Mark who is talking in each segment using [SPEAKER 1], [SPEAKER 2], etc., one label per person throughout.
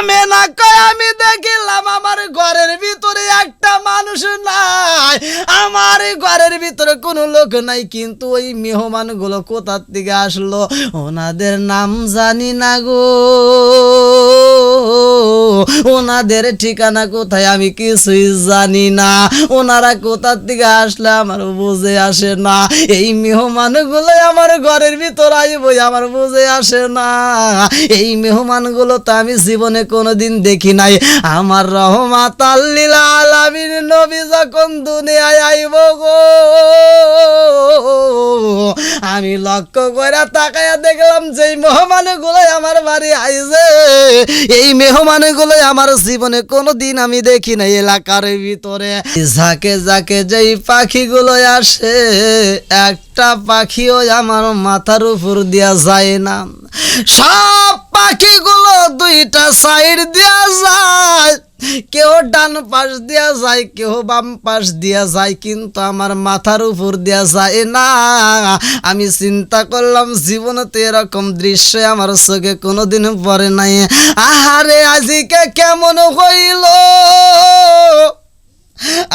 [SPEAKER 1] আমেনা কয় আমি দেখিলাম আমার ঘরের ভিতরে একটা মানুষ নাই, আমার ঘরের ভিতরে কোনো লোক নাই, কিন্তু ওই মেহমানগুলো কোথার থেকে আসলো ওনাদের নাম জানি না গো, ওনাদের ঠিকানা কোথায় আমি কিছুই জানি না, ওনারা কোথার থেকে আসলে আমার বুঝে আসে না, এই মেহমানগুলো আমার ঘরের ভিতর আইব আমার বুঝে আসে না, এই মেহমানগুলো তো আমি জীবনে কোনোদিন দেখি নাই। আমার রহমাতাল লিল আলামিন নবী যখন দুনিয়ায় আইব গো, আমি লক্ষ্য করে তাকায়া দেখলাম যে মেহমানগুলো আমার বাড়ি আইছে, এই মেহমানগুলো আমার জীবনে কোনোদিন আমি দেখি নাই। এলাকার ভিতরে ঝাঁকে ঝাঁকে যেই পাখিগুলো আসে একটা পাখিও আমার মাথার উপর দিয়া যায় না, সব পাখিগুলো দুইটা সাইড দিয়া যায়, কেউ ডান পাশ দিয়া যায় কেউ বাম পাশ দিয়া যায়, কিন্তু আমার মাথার উপর দিয়া যায় না। আমি চিন্তা করলাম জীবনেতে এরকম দৃশ্য আমার চোখে কোনোদিন পড়ে নাই। আহারে আজকে কেমন হইল,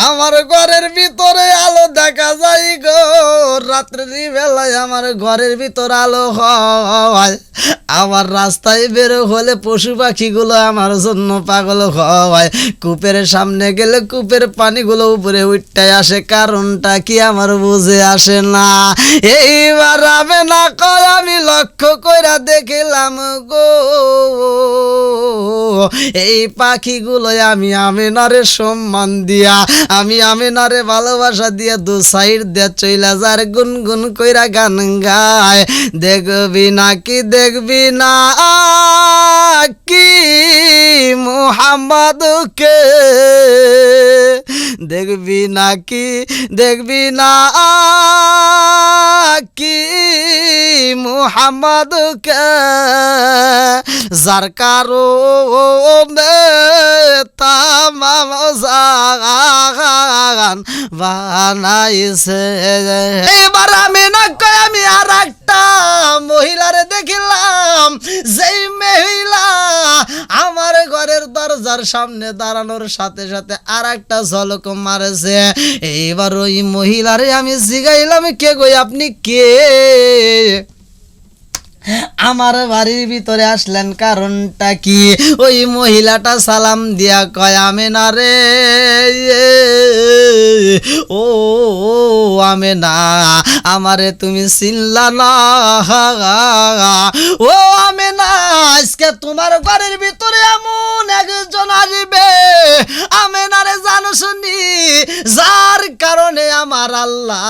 [SPEAKER 1] আমার ঘরের ভিতরে আলো দেখা যায় গো, রাত্রির বেলায় আমার ঘরের ভিতর আলো হয়, আবার রাস্তায় বের হলে পশু পাখিগুলো আমার জন্য পাগল হয়, কূপের সামনে গেলে কূপের পানিগুলো উপরে উঠতে আসে, কারণটা কি আমার বুঝে আসে না। এইবার আমি না কর আমি লক্ষ্য কইরা দেখিলাম গো, এই পাখিগুলো আমি আমিনারে সম্মান দিয়া, আমি আমিনারে ভালোবাসা দিয়া দু সাইড দিয়ে চইলা যার গুনগুন কইরা গান গায়, দেখবি নাকি দেখবি না কি মুহাম্মদকে, দেখবি নাকি দেখবি না কি মুহাম্মদকে, যার কারণে তামাম জাহান বানাইছে। এবার আমি না কই আমি আর একটা মহিলারে দেখিলাম, যেই মহিলা আমার ঘরের দরজার সামনে দাঁড়ানোর সাথে সাথে আর একটা ঝলক মারেছে। এইবার ওই মহিলারে আমি জিগাইলাম, কে গো আপনি কে, আমার বাড়ির ভিতরে আসলেন কারণটা কি? ওই মহিলাটা সালাম দিয়া কয় আমেনা রে, ও আমেনা আমারে তুমি চিনলা না, ও আমেনা আজকে তোমার ঘরের ভিতরে এমন একজন আসবে আমেনারে জানো শুনি, যার কারণে আমার আল্লাহ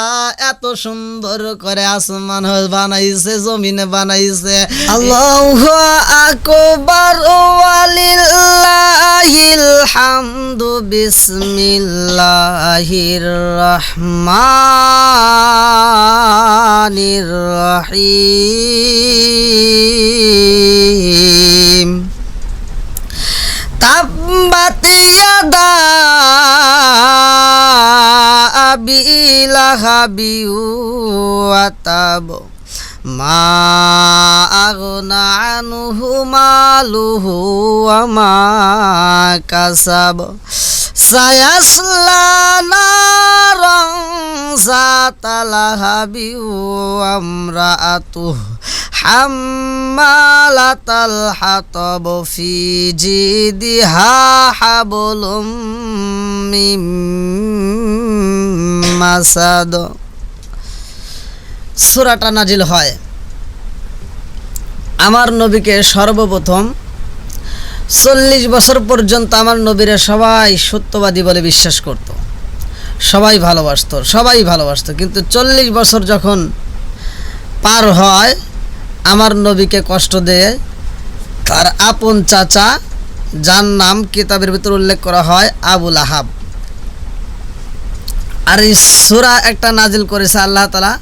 [SPEAKER 1] এত সুন্দর করে আসমান বানাইছে জমিনে বানাইছে। আল্লাহু আকবার ওয়ালিল্লাহিল হামদু বিসমিল্লাহির রহমানির রহিম। তাব্বাত ইয়াদা আবি লাহাবি ওয়া তাব, মা আগনা আনহু মালুহু ওয়া মা কাসাব, সায়াসলা নারান যাতা লাহাবি ওয়া আমরাতুহু হাম্মালাতাল হাতাব, ফি জিদিহা হাবলুম মিন মাসাদ। সূরাটা নাজিল হয় আমার নবীকে সর্বপ্রথম 40 বছর পর্যন্ত আমার নবীরে সবাই সত্যবাদী বলে বিশ্বাস করত, সবাই ভালোবাসত, কিন্তু 40 বছর যখন পার হয় আমার নবীকে কষ্ট দেয় তার আপন চাচা, যার নাম কিতাবের ভিতর উল্লেখ করা হয় আবু লাহাব। আর এই সূরা একটা নাজিল করেছে আল্লাহ তাআলা,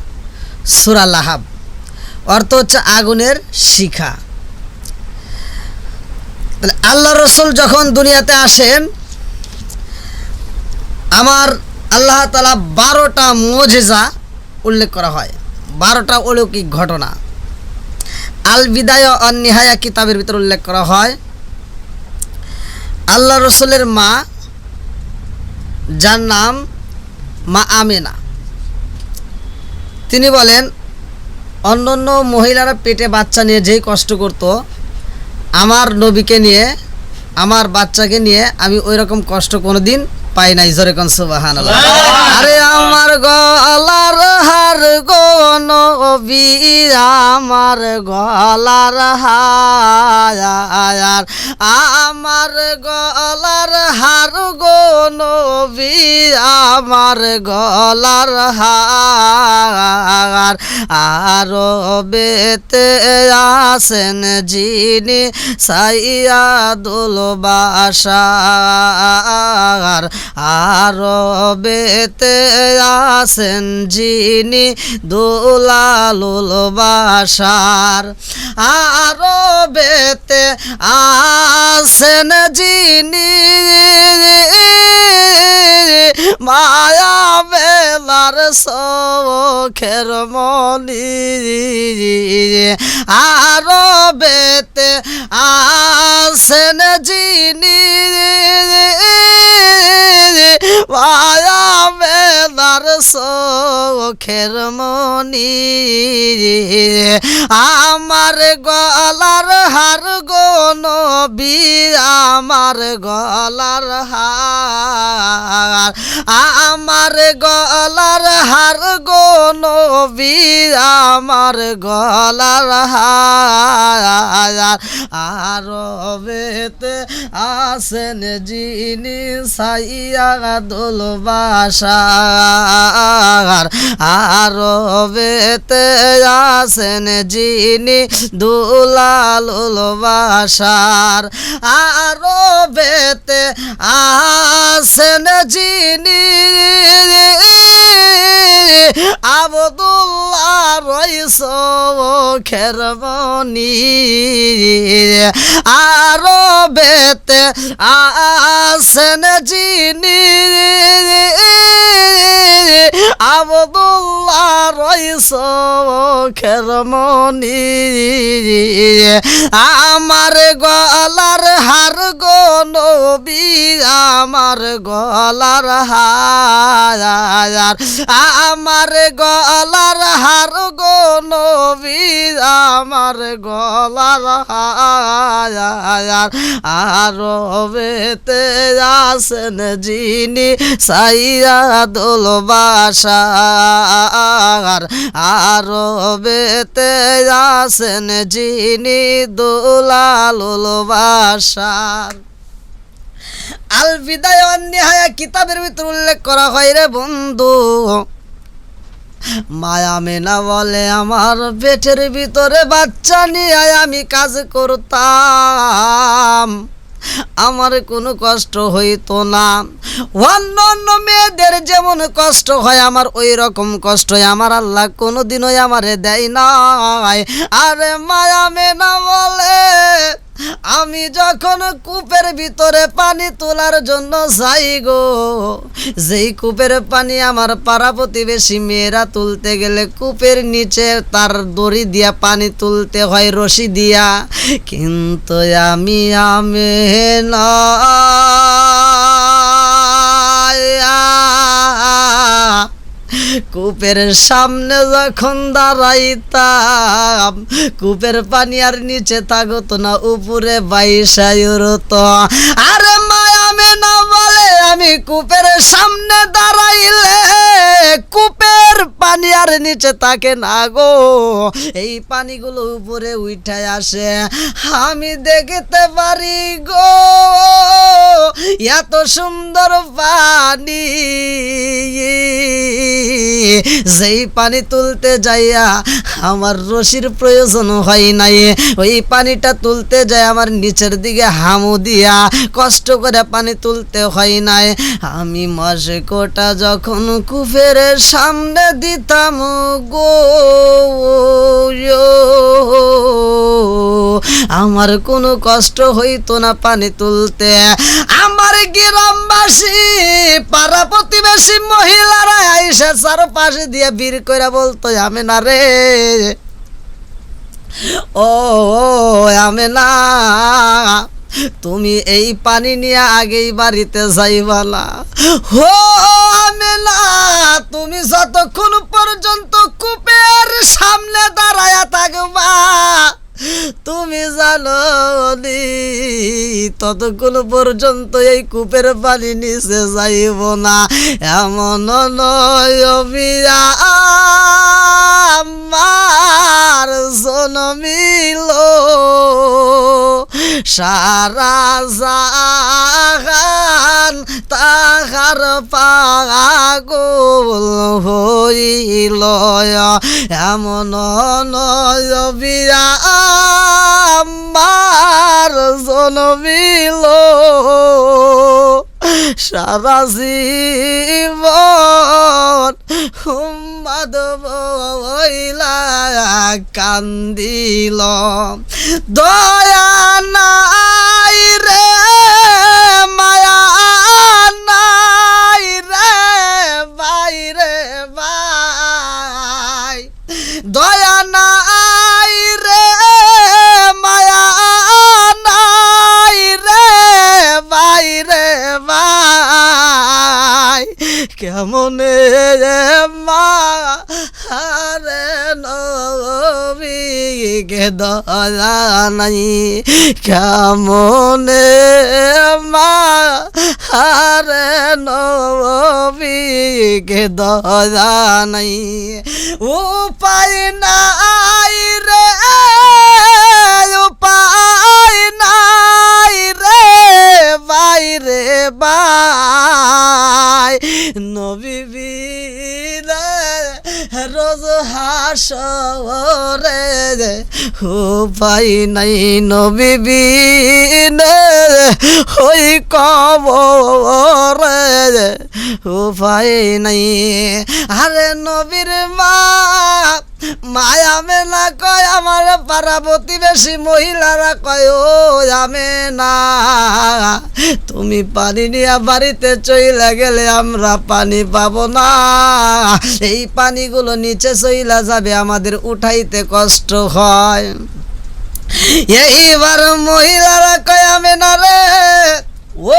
[SPEAKER 1] সূরা লাহাব, অর্থ হচ্ছে আগুনের শিখা। তাহলে আল্লাহ রসুল যখন দুনিয়াতে আসেন আমার আল্লাহ তাআলা 12টা মুজিজা উল্লেখ করা হয়, 12টা অলৌকিক ঘটনা। আল বিদায়া ওয়ান নিহায়া কিতাবের ভিতর উল্লেখ করা হয় আল্লাহ রসুলের মা, যার নাম মা আমেনা, তিনি বলেন অন্যান্য মহিলারা পেটে বাচ্চা নিয়ে যেই কষ্ট করত, আমার নবীকে নিয়ে, আমার বাচ্চাকে নিয়ে আমি ওই রকম কষ্ট কোনোদিন পাই নাই। জোরে কোন সুবহানাল্লাহ। আরে আমার গলার হার গো নবী, আমার গলার হার, আমার গলার হার গো নবী, আমার গলার হার। আরবেতে আছেন যিনি সাইয়াদুল বাশার, আরবেতে আছেন যিনি দুলালুল বাশার, আরবেতে আছেন যিনি মায়া বেলার চোখের মনি, আরবেতে আছেন যিনি মায়া বেলার চোখের মনি, আমার গলার হার গো নবী, আমার গলার হার, আমার গলার হার গো নবী, আমার গলার হার। আরবেতে আছেন যিনি সাইয়াদুল বাশার, আরবেতে আছেন যিনি দুলালুল বাশার, আরবেতে আছেন যিনি আবদুল্লাহ রইস খেরমনি, আরবেতে আছেন যিনি আবদুল্লাহ রইস খেরমনি, আমার গলার হার গো নবী, আমার গলার হার, আমার গলার হার গো নবী, আমার গলার হার। আরবেতে আছেন যিনি সাইয়াদুল বাশার, আরবেতে আছেন যিনি দুলালুল বাশার। আল বিদায়া ওয়ান নিহায়া কিতাবের ভিতর উল্লেখ করা হয় রে বন্ধু, মায়া মেনা বলে আমার পেটের ভিতরে বাচ্চা নিয়ে আমি কাজ করতাম, আমার কোনো কষ্ট হইতো না। অন্য অন্য মেয়েদের যেমন কষ্ট হয় আমার ওই রকম কষ্ট আমার আল্লাহ কোনোদিনও আমারে দেয় নাই। আরে মায়া মেনা বলে আমি যখন কূপের ভিতরে পানি তোলার জন্য যাই গো, যেই কূপের পানি আমার পাড়া প্রতিবেশী মেয়েরা তুলতে গেলে কূপের নিচে তার দড়ি দিয়া পানি তুলতে হয় রশি দিয়া, কিন্তু আমি না কূপের সামনে যখন দাঁড়াইতাম কূপের পানি আর নিচে থাকত না, উপরে বাইশায় উড়তো। আরে মায়া মেনা বলে আমি কূপের সামনে দাঁড়াইলে কূপের পানি আর নিচে থাকে না গো, এই পানিগুলো উপরে উঠায় আসে, আমি দেখতে পারি গো এত সুন্দর পানি, যেই পানি তুলতে যাইয়া আমার রশির প্রয়োজন হয় নাই, ওই পানিটা তুলতে যায় আমার নিচের দিকে হামু দিয়া কষ্ট করে পানি তুলতে হয় নাই। আমি মাসে কোটা যখন কূপের সামনে দিতাম গো, আমার কোনো কষ্ট হইতো না পানি তুলতে। আমার গ্রামবাসী পাড়া প্রতিবেশী মহিলারা আইসা চারপাশে দিয়ে ভিড় করে বলতো আমি না রে, ও আমি না তুমি এই পানি নিয়ে আগেই বাড়িতে যাইবা না। হো আমেনা, তুমি যতক্ষণ পর্যন্ত কূপের সামনে দাঁড়ায়া থাকবা, তুমি জানো নি ততক্ষণ পর্যন্ত এই কূপের পানি নিচে যাইব না। এমন নয় আমার জনমিল সারা জাহান তাহার পাগল হইল, এমন নয় আমার জনমিল সারা জীবন উম্মাদ বইলা কান্দিল। দয়া নাই রে মায়া নাই রে বাইরে বাই, দয়া নাই রে মায়া নাই রে বাইরে বাই, কেমনে মা হারে নবীকে দয়া নাই, কেমনে মা হারে নবীকে দয়া নাই। উপায় নাই রে উপায় নাই রে বাইরে বাই, নবী বিনে রোজ হাসরে উপায় নাই, নবী বিনে ওই কবরে উপায় নাই। আরে নবীর মা মায়া মেনা কয় আমার পাড়া প্রতিবেশী মহিলারা কয় ও আমি না, তুমি পানি নিয়ে বাড়িতে চইলা গেলে আমরা পানি পাবো না, এই পানিগুলো নিচে চইলা যাবে, আমাদের উঠাইতে কষ্ট হয়। এইবার মহিলারা কয় আমি না রে ও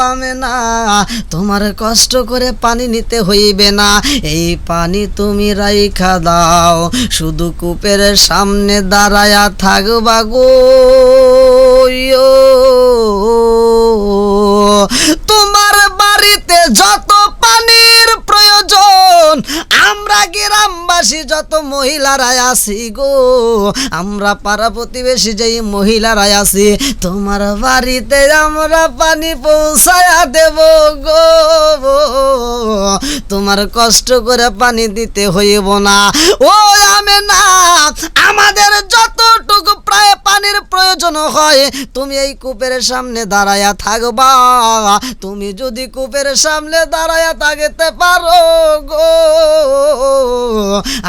[SPEAKER 1] আমি না, তোমার কষ্ট করে পানি নিতে হইবে না, এই পানি তুমি রাইখা দাও, শুধু কূপের সামনে দাঁড়ায়া থাকবা গো। তোমার বাড়িতে যত পানির প্রয়োজন আমরা গ্রামবাসী যত মহিলারা আছি গো, আমরা পাড়া প্রতিবেশী যেই মহিলারা আছি, তোমার বাড়িতে আমরা পানি পৌঁছায়া দেব গো, তোমার কষ্ট করে পানি দিতে হইব না। ও আমি না, আমাদের যতটুকু প্রায় পানির প্রয়োজন হয় তুমি এই কূপের সামনে দাঁড়ায়া থাকবা, তুমি যদি কূপের সামনে দাঁড়ায়া থাকতে পারো গো,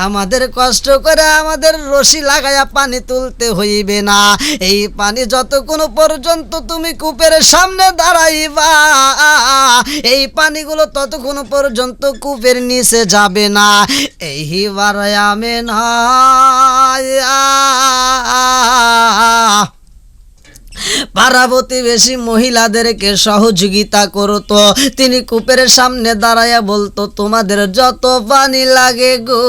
[SPEAKER 1] আমাদের কষ্ট করে আমাদের রশি লাগায়া পানি তুলতে হইবে না, এই পানি যতক্ষণ পর্যন্ত তুমি কূপের সামনে দাঁড়াইবা এই পানিগুলো ততক্ষণ পর্যন্ত কূপের নিচে যাবে না। এইবার আমি না পাড়া প্রতিবেশী মহিলাদেরকে সহযোগিতা করতো, তিনি কূপের সামনে দাঁড়ায়া বলতো তোমাদের যত পানি লাগে গো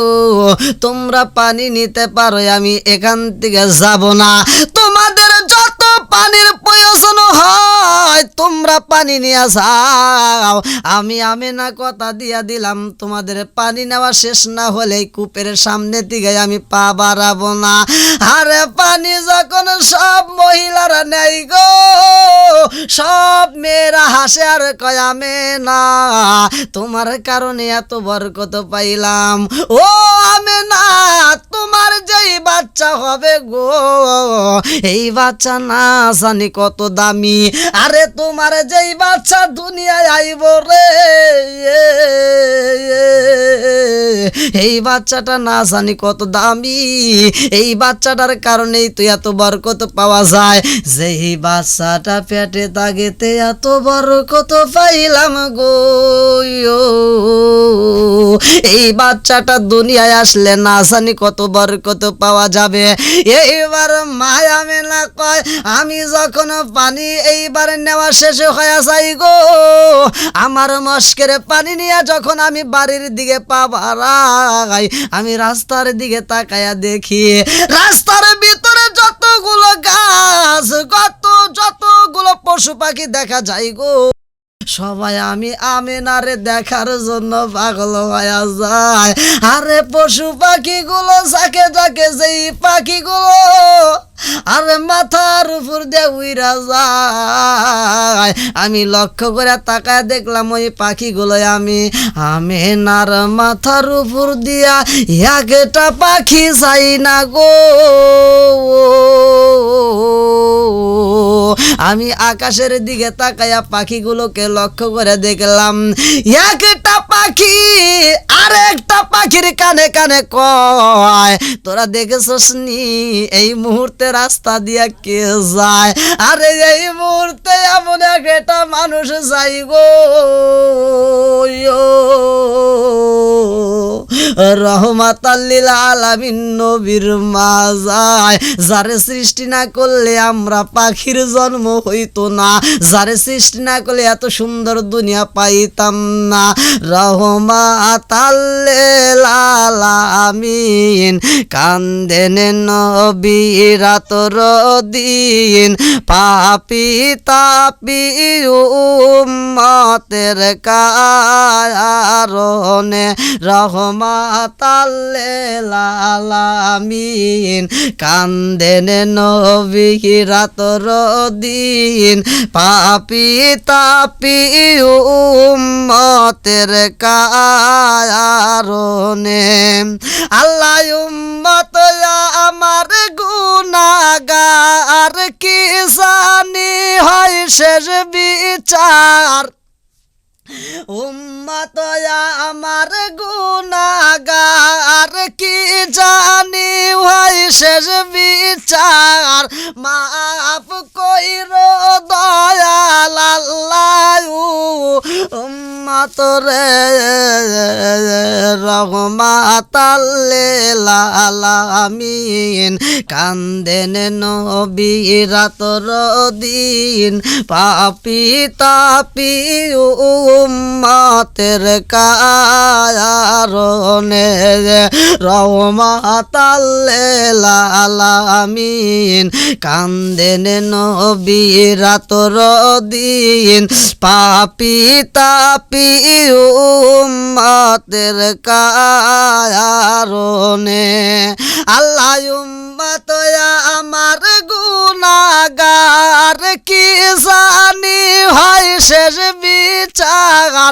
[SPEAKER 1] তোমরা পানি নিতে পারো, আমি এখান থেকে যাব না, তোমাদের যত পানির প্রয়োজন হয় তোমরা পানি নিয়ে যাও, আমি না কথা দিয়া দিলাম তোমাদের পানি নেওয়া শেষ না হলে কূপের সামনে থেকে আমি পা বাড়াবো না। আরে পানি যখন সব মহিলারা নেই গো, সব মেয়েরা হাসে আর কয় আমি না, তোমার কারণে এত বরকত পাইলাম, ও আমি না তোমার যেই বাচ্চা হবে গো এই বাচ্চা না জানি কত দামি, আরে তোমার যেই বাচ্চা দুনিয়ায় আইব রে এই বাচ্চাটা না জানি কত দামি, এই বাচ্চাটার কারণেই তো এত বরকত পাওয়া যায়, যেই বাচ্চাটা পেটে তাগেতে এত বরকত পাইলাম গো, এই বাচ্চাটা দুনিয়ায় আসলে না জানি কত বরকত পাওয়া যাবে। এইবার মায়া মেলা কয় আমি যখন পানি এইবার নেওয়া শেষ হয়ে যাই গো, আমার মস্কের পানি নিয়ে যখন আমি বাড়ির দিকে পা বাড়াই, আমি রাস্তার দিকে তাকায়া দেখি রাস্তার ভিতরে যতগুলো গাছ, যতগুলো পশু পাখি দেখা যায় গো, সবাই আমি আমেনারে দেখার জন্য পাগল হয়ে যায়। আরে পশু পাখিগুলো যাকে যাকে যেই পাখিগুলো আরে মাথার উপর দিয়ে উইরা যায়, আমি লক্ষ্য করে তাকায় দেখলাম ওই পাখিগুলো আমি আমেনার মাথার উপর দিয়া একটা পাখি চাই না গো। আমি আকাশের দিকে তাকায়া পাখিগুলোকে লক্ষ্য করে দেখলাম একটা পাখি আর একটা পাখির কানে কানে কয় তোরা দেখেছস নি এই মুহূর্তে রাস্তা দিয়া কে যায়? আরে এই মুহূর্তে এমন একটা মানুষ যাই গো, রহমাতাল লিল আলামিন নবীর মা যায়, যারে সৃষ্টি না করলে আমরা পাখির জন্ম হইতো না, যারে সৃষ্টি না করলে এত সুন্দর দুনিয়া পাইতাম না। রহমাতাল লিল আলামিন কান্দেন নবী রাতর দিন, পাপি তাপি উম্মতের কারণে রহমাতাল লিল আলামিন কান্দেন নবী রাতর দিন, পাপি তাপি উম্মতের কারণে। আল্লাহ উম্মত আমার গুনাহগার কি জানি হয় শেষ বিচার, উম্মত আমার গুনাহগার কি জানি হয় শেষ বিচার, মাফ কইর দয়াল আল্লাহ উম্মত রে রহমাতাল লিল আলামিন কান্দেন নবী রাতর দিন, পাপি তাপি উম্মতের কারণে রহমাতাল লিল আলামিন কান্দেন নবী রাতর দিন, পাপি তাপি উম্মতের কারণে। আল্লাহ উম্মত আমার গুনাহগার কি জানি হয় শেষ বিচার,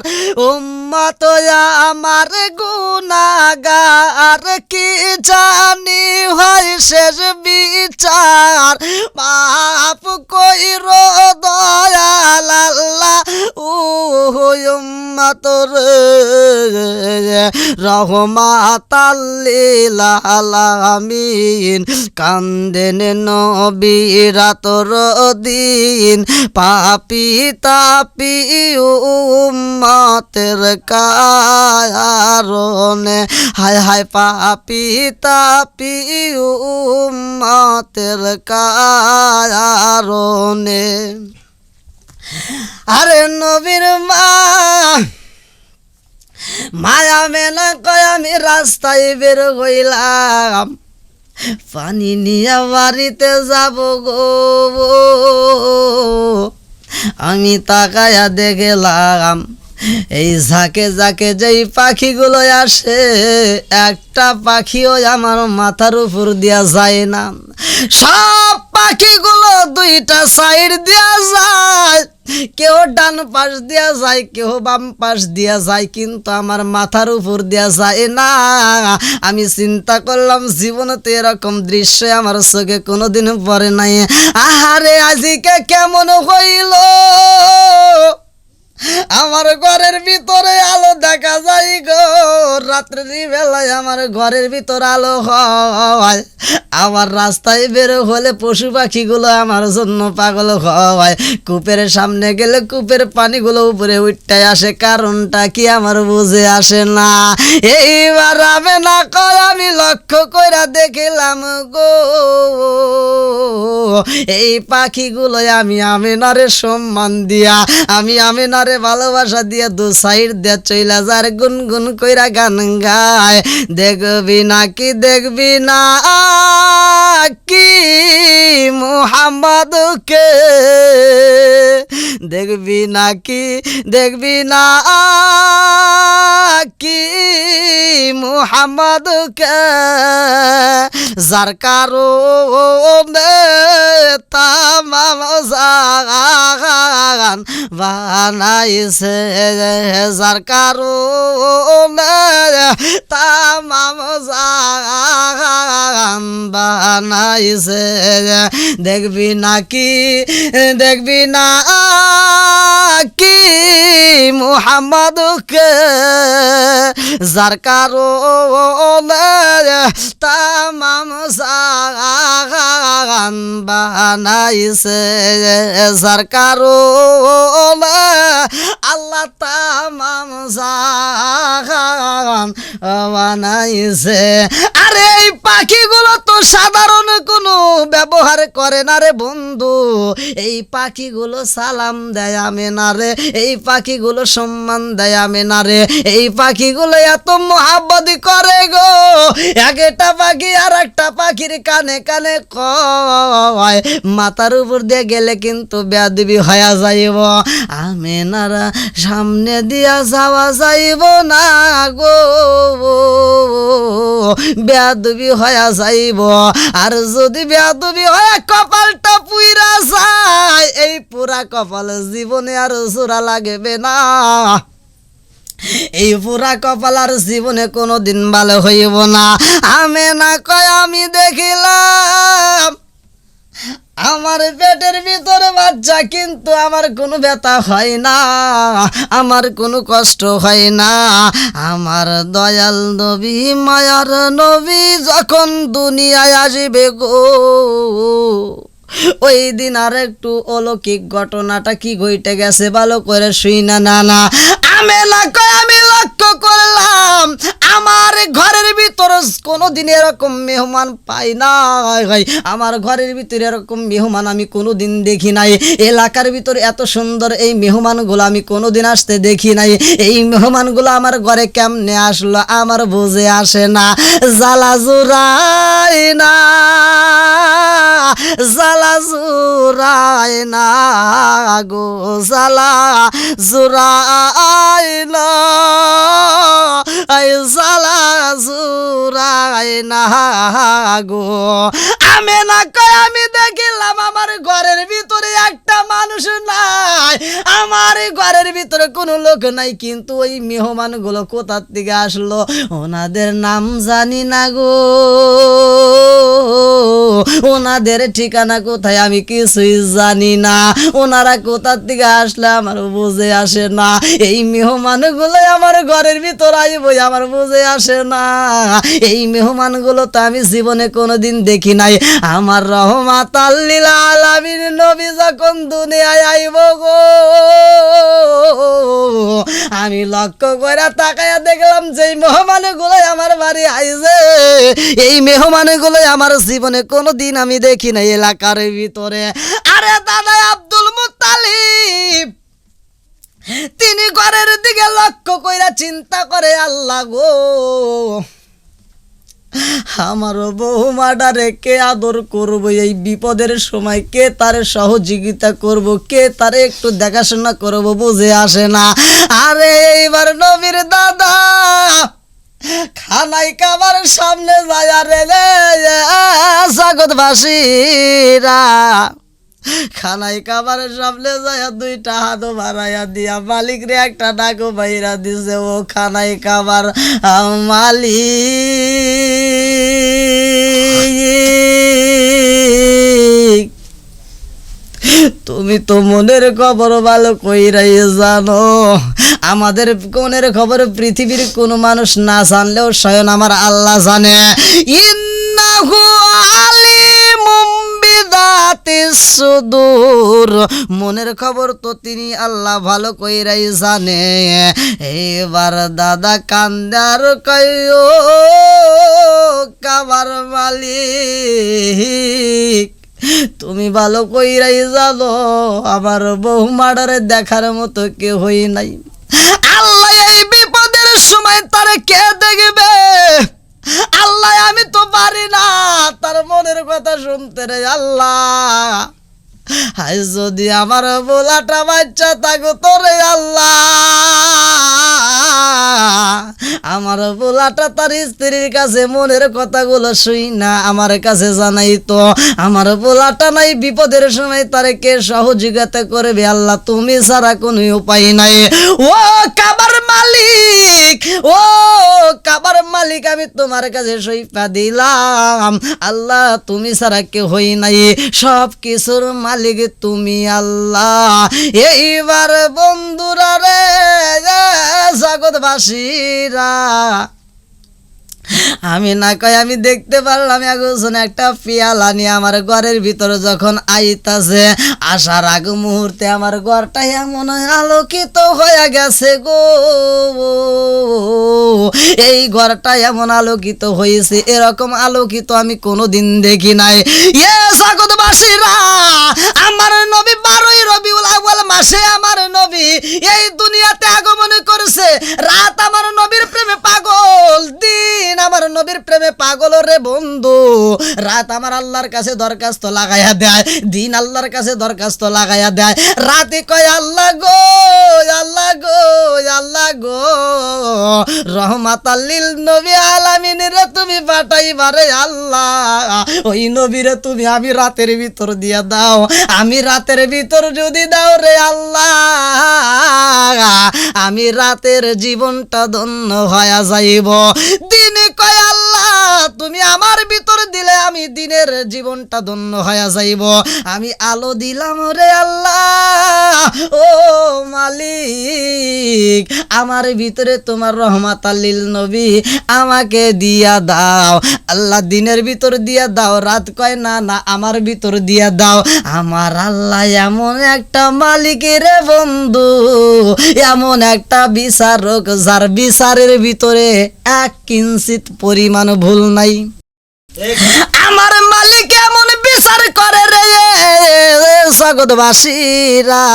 [SPEAKER 1] উম্মত আমার গুনাহগার কি জানি হয় শেষ বিচার, মাফ কইর দয়াল আল্লাহ উম্মত রে রহমাতাল লিল আলামিন কান্দেন নবী রাতর দিন, পাপি তাপি উম্মতের কারণে। হায় হায় পাপি তাপি উম্মতের কারণে। আরে নবীর মা মায়া মেলা কয় আমি রাস্তায় বের হইলাম, পানি নিয়ে বাড়িতে যাব গো, আমি তাকায়া দেখলাম এই ঝাঁকে ঝাঁকে যেই পাখিগুলো আসে একটা পাখিও আমার মাথার উপর দিয়া যায় না, সব পাখিগুলো দুইটা সাইড দিয়া যায়, কেউ ডান পাশ দিয়া যায় কেউ বাম পাশ দিয়া যায়, কিন্তু আমার মাথার উপর দিয়া যায় না। আমি চিন্তা করলাম জীবনেতে এরকম দৃশ্য আমার চোখে কোনোদিন পড়ে নাই। আহারে আজকে কেমন হইল আমার ঘরের ভিতরে আলো দেখা যায় গো, রাত্রির বেলায় আমার ঘরের ভিতর আলো হয়। আমার রাস্তায় বের হলে পশু পাখিগুলো আমার জন্য পাগল হয়। কূপের সামনে গেলে কূপের পানিগুলো উপরে উঠতে আসে, কারণটা কি আমার বুঝে আসে না। এইবার আমি না কয় আমি লক্ষ্য কইরা দেখিলাম গো, এই পাখিগুলো আমি আমিনারে সম্মান দিয়া, আমি আমিনারে ভালোবাসা দিয়া দু সাইড দিয়ে চইলা যার গুনগুন কইরা গান গায়। দেখবি না কি দেখবি না কি মুহাম্মদকে, দেখবি না কি দেখবি না কি মুহাম্মদকে, যার কারণে তামাম জাহান বানাইছে, যার কারণে তামাম জাহান বানাইছে। দেখবি নাকি দেখবি না কি মুহাম্মদকে, যার কারণে তামাম জাহান বানাইছে, যার কারণে আল্লাহ তামাম জাহান বানাইছে। আরে এই পাখিগুলো তো সাধারণ কোনো ব্যবহার করে না রে বন্ধু, এই পাখিগুলো সালাম দেয় আমিনারে, এই পাখিগুলো সম্মান দেয় আমিনারে, এই পাখিগুলো এত মোহাব্বত করে গো। একটা পাখি আর একটা পাখির কানে কানে কয়, মাথার উপর দিয়ে গেলে কিন্তু বেয়াদবি হয়ে যাইব, আমিনারা সামনে দিয়া যাওয়া যাইব না গো, বেয়াদবি হয়ে যাইব। আর যদি বেয়াদবি হয়ে কপালটা পুইরা যায়, এই পুরা কপাল জীবনে আর জোড়া লাগবে না, এই পুরা কপাল আর জীবনে কোনো দিন ভালো হইব না। আমিনা কয় আমি দেখিলাম আমার পেটের ভিতরে বাচ্চা, কিন্তু আমার কোনো ব্যথা হয় না, আমার কোনো কষ্ট হয় না। আমার দয়াল নবী মায়ার নবী যখন দুনিয়ায় আসবে গো, ওই দিন আর একটু অলৌকিক ঘটনাটা কি ঘটে গেছে ভালো করে শুই না। না না আমিনা কয় আমি লক্ষ্য করলাম আমার ঘরের ভিতরে কোনোদিন এরকম মেহমান পাই না, আমার ঘরের ভিতরে এরকম মেহমান আমি কোনোদিন দেখি নাই, এলাকার ভিতরে এত সুন্দর এই মেহমানগুলো আমি কোনোদিন আসতে দেখি নাই। এই মেহমানগুলো আমার ঘরে কেমনে আসলো আমার বুঝে আসে না। জ্বালা জুড়াই না, জ্বালা জুড়াই না গো, জ্বালা জুড়াই না, জ্বালা জুড়াই না গো। আমিনা কয় আমি দেখিলাম আমার ঘরের ভিতরে একটা মানুষ নাই, আমার ঘরের ভিতরে কোনো লোক নাই, কিন্তু ওই মেহমানগুলো কোথার থেকে আসলো ওনাদের নাম জানি না গো, ওনাদের ঠিকানা কোথায় আমি কিছুই জানি না, ওনারা কোথার থেকে আসলে আমার বুঝে আসে না। এই মেহমানগুলো আমার ঘরের ভিতর আইব আমার বুঝে আসে না। এই মেহমানগুলো তো আমি জীবনে কোনোদিন দেখি নাই। আমার রহমাতাল লিল আলামিন নবী যখন দুনিয়ায় আইব গো, আমি লক্ষ্য করে তাকায়া দেখলাম যে মেহমানগুলো আমার বাড়ি আইছে, এই মেহমানগুলো আমার জীবনে কোনোদিন আমি দেখি নাই এলাকার ভিতরে। আরে দাদা আব্দুল মুত্তালিব তিনি ঘরের দিকে লক্ষ্য কইরা চিন্তা করে, আল্লাহ গো আমার বৌমাটারে কে আদর করবো এই বিপদের সময়, কে তারে সহযোগিতা করব, কে তারে একটু দেখাশোনা করবো বুঝে আসে না। আরে এইবার নবীর দাদা খানাই কাবার সামনে যায় রে জগৎবাসীরা, খানাই কাবারের সামনে যায় দুইটা হাত বাড়াইয়া দিয়া মালিক রে একটা ডাকো বাইরা দিছে, ও খানাই কাবার মালিক তুমি তো মনের খবর ভালো কইরাই জানো। আমাদের মনের খবর পৃথিবীর কোনো মানুষ না জানলেও স্বয়ং আমার আল্লাহ জানে। ইন্নাহু আলিমুম বিদাতিস সুদূর, মনের খবর তো তিনি আল্লাহ ভালো কইরাই জানে। এবার দাদা কান্দার কইও কাবার মালিক, তুমি ভালো কইরাই জানো আমার বউ মাডারে দেখার মতো কেউ হই নাই। আল্লাহ এই বিপদের সময় তার কে দেখবে? আল্লাহ আমি তো পারি না তার মনের কথা শুনতে রে আল্লাহ। হায় যদি আমার বোলাটা বাচ্চা থাকো তোরে আল্লাহ, আমার বোলাটা তার স্ত্রীর কাছে মনের কথাগুলো শুই না আমার কাছে জানাই তো আমার বোলাটা নাই বিপদের সময় তারে কে সহযোগিতা করবে? আল্লাহ তুমি ছাড়া কোনো উপায় নাই। ও কাবার মালিক, ও কাবার মালিক, আমি তোমার কাছে সইফা দিলাম আল্লাহ তুমি ছাড়া কেউ হই নাই, সব কিছুর মালিক তুমি আল্লাহ। এইবার বন্ধুরা রে জগৎবাসীরা, আমি না কয় আমি দেখতে পারলাম একজন একটা পিয়ালা নিয়ে আমার ঘরের ভিতরে যখন আইতাছে, আসার আগ মুহূর্তে আমার ঘরটা এমন আলোকিত হয়ে গেছে গো। এই ঘরটা এমন আলোকিত হয়েছে, এরকম আলোকিত আমি কোনোদিন দেখি নাই। এ জগৎবাসীরা, আমার নবী 12ই রবিউল আউয়াল মাসে আমার নবী এই দুনিয়াতে আগমন করেছে। রাত আমার নবীর প্রেমে পাগল, দিন আমার নবীর প্রেমে পাগল রে বন্ধু। রাত আমার আল্লাহর কাছে দরখাস্ত লাগাইয়া দেয়, দিন আল্লাহর কাছে দরখাস্ত লাগাইয়া দেয়। রাতে কয় আল্লাহ গো, আল্লাহ গো, আল্লাহ গো, রহমাতাল লিল নবী আলামিন রে তুমি পাঠাইবারে আল্লাহ, ওই নবীরে তুমি আমি রাতের ভিতর দিয়া দাও। আমি রাতের ভিতর যদি দাও রে আল্লাহ, আমি রাতের জীবনটা ধন্য হয়ে যাইব। দিনে কয় আল্লাহ তুমি আমার ভিতর দিলে আমি দিনের জীবনটা ধন্য হয়ে যাইব। আমি আলো দিলাম রে আল্লাহ, ও মালিক আমার ভিতরে তোমার রহমাতাল লিল নবী আমাকে দিয়া দাও। আল্লাহ দিনের ভিতর দিয়া দাও, রাত কয় না না আমার ভিতর দিয়া দাও। আমার আল্লাহ এমন একটা মালিক রে বন্ধু, এমন একটা বিচারক যার বিচারের ভিতরে এক কিঞ্চিত পরিমাণ ভুল নাই। আমার মালিক এমন বিচার করে রে জগৎবাসীরা,